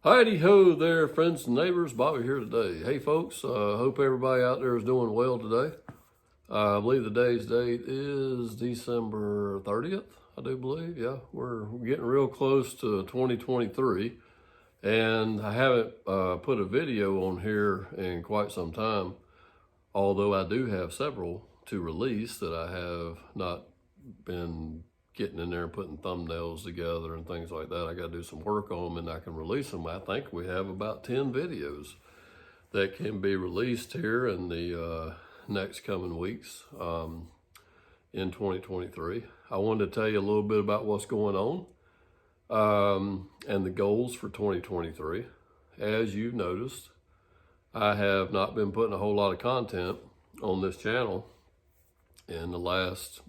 Heidi ho there, friends and neighbors. Bobby here today. Hey, folks. Hope everybody out there is doing well today. I believe the day's date is December 30th. I do believe. Yeah, we're getting real close to 2023, and I haven't put a video on here in quite some time. Although I do have several to release that I have not been getting in there and putting thumbnails together and things like that. I got to do some work on them and I can release them. I think we have about 10 videos that can be released here in the next coming weeks in 2023. I wanted to tell you a little bit about what's going on and the goals for 2023. As you've noticed, I have not been putting a whole lot of content on this channel in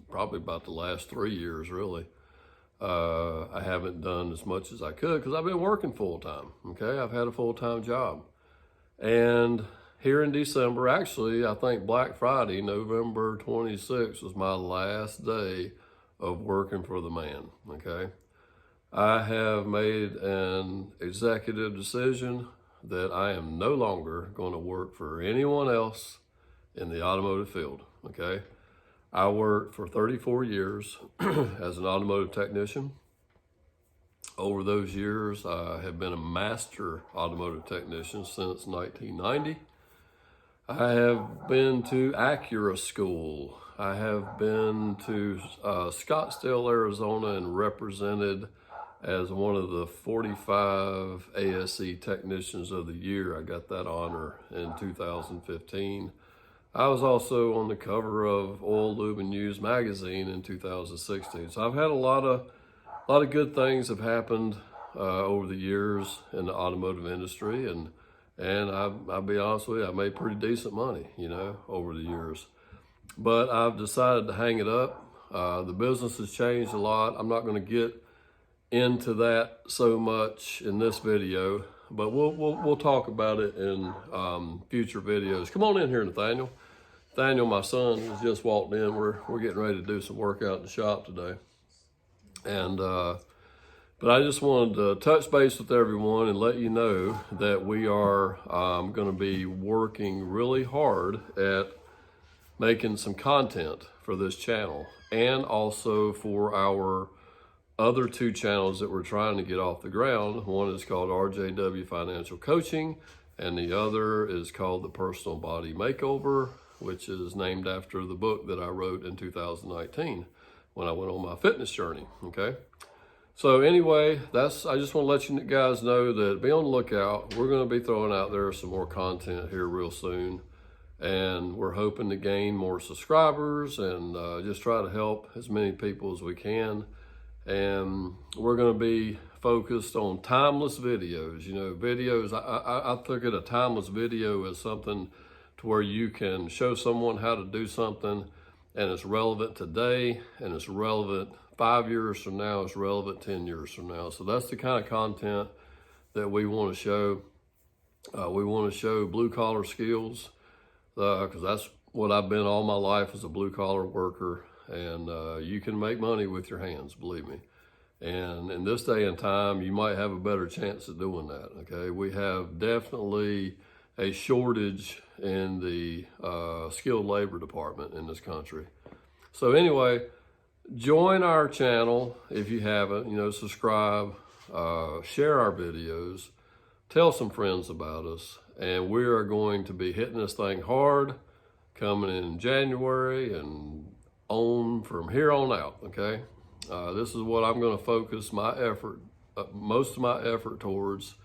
probably about the last 3 years, really. I haven't done as much as I could because I've been working full time. Okay, I've had a full-time job. And here in December, actually, I think Black Friday, November 26th, was my last day of working for the man. Okay, I have made an executive decision that I am no longer going to work for anyone else in the automotive field. Okay, I worked for 34 years as an automotive technician. Over those years, I have been a master automotive technician since 1990. I have been to Acura school. I have been to Scottsdale, Arizona, and represented as one of the 45 ASE Technicians of the Year. I got that honor in 2015. I was also on the cover of Oil, Lube, and Used magazine in 2016. So I've had a lot of good things have happened over the years in the automotive industry, and I'll be honest with you, I made pretty decent money, over the years. But I've decided to hang it up. The business has changed a lot. I'm not going to get into that so much in this video, but we'll talk about it in future videos. Come on in here, Nathaniel. Nathaniel, my son, has just walked in. We're getting ready to do some work out in the shop today, and but I just wanted to touch base with everyone and let you know that we are going to be working really hard at making some content for this channel and also for our other two channels that we're trying to get off the ground. One is called RJW Financial Coaching, and the other is called The Personal Body Makeover, which is named after the book that I wrote in 2019 when I went on my fitness journey. Okay. So anyway, I just want to let you guys know that be on the lookout. We're going to be throwing out there some more content here real soon. And we're hoping to gain more subscribers and just try to help as many people as we can. And we're going to be focused on timeless videos. Videos, I took it a timeless video as something to where you can show someone how to do something and it's relevant today and it's relevant 5 years from now, it's relevant 10 years from now. So that's the kind of content that we want to show. We want to show blue collar skills because that's what I've been all my life as a blue collar worker. And you can make money with your hands, believe me. And in this day and time, you might have a better chance of doing that, okay? We have definitely a shortage in the skilled labor department in this country. So anyway, join our channel if you haven't, subscribe, share our videos, tell some friends about us, and we are going to be hitting this thing hard coming in January and on from here on out, okay? This is what I'm going to focus my effort, most of my effort towards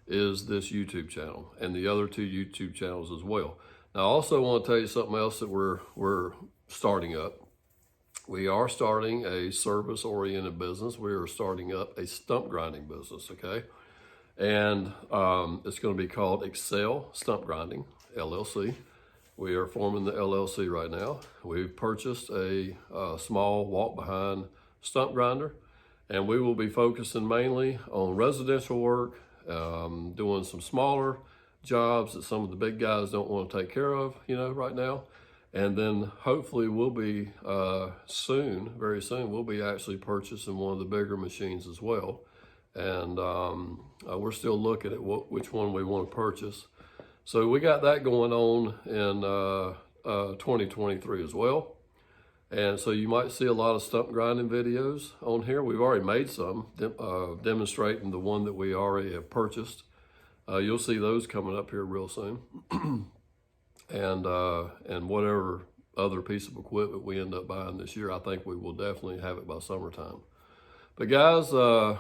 is this YouTube channel and the other two YouTube channels as well. Now, I also want to tell you something else that we're starting up. We are starting a service-oriented business. We are starting up a stump grinding business, okay? And it's going to be called Excel Stump Grinding, LLC. We are forming the LLC right now. We've purchased a small walk-behind stump grinder, and we will be focusing mainly on residential work, doing some smaller jobs that some of the big guys don't want to take care of, right now. And then hopefully we'll be very soon, we'll be actually purchasing one of the bigger machines as well. And We're still looking at which one we want to purchase. So we got that going on in 2023 as well. And so you might see a lot of stump grinding videos on here. We've already made some demonstrating the one that we already have purchased. You'll see those coming up here real soon. And whatever other piece of equipment we end up buying this year, I think we will definitely have it by summertime. But guys,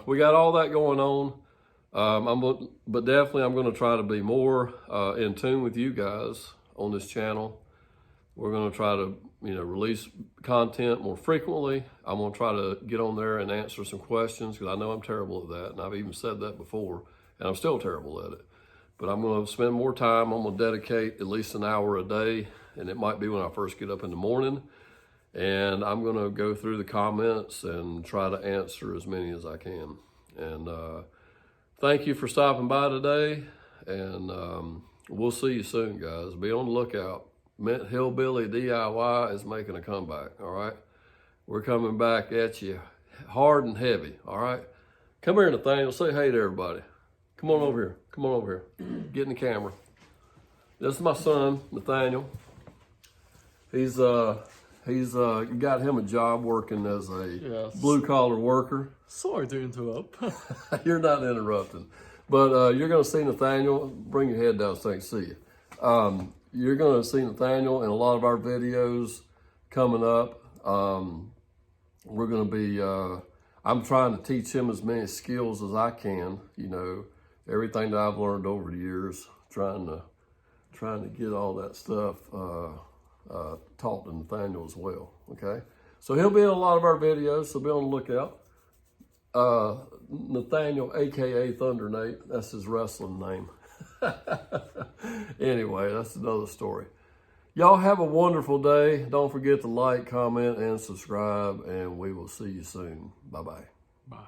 we got all that going on. But definitely I'm going to try to be more in tune with you guys on this channel. We're going to try to, release content more frequently. I'm going to try to get on there and answer some questions, because I know I'm terrible at that, and I've even said that before, and I'm still terrible at it. But I'm going to spend more time. I'm going to dedicate at least an hour a day, and it might be when I first get up in the morning. And I'm going to go through the comments and try to answer as many as I can. And thank you for stopping by today, and we'll see you soon, guys. Be on the lookout. MintHillBilly DIY is making a comeback, all right? We're coming back at you hard and heavy, all right? Come here, Nathaniel. Say hey to everybody. Come on over here. Come on over here. Get in the camera. This is my son, Nathaniel. He's got him a job working as a blue-collar worker. Sorry to interrupt. You're not interrupting. But you're going to see Nathaniel. Bring your head down so I can see you. You're going to see Nathaniel in a lot of our videos coming up. We're going to be, I'm trying to teach him as many skills as I can, everything that I've learned over the years, trying to get all that stuff taught to Nathaniel as well, okay? So he'll be in a lot of our videos, so be on the lookout. Nathaniel, a.k.a. Thunder Nate, that's his wrestling name. Anyway, that's another story. Y'all have a wonderful day. Don't forget to like, comment, and subscribe, and we will see you soon. Bye-bye. Bye.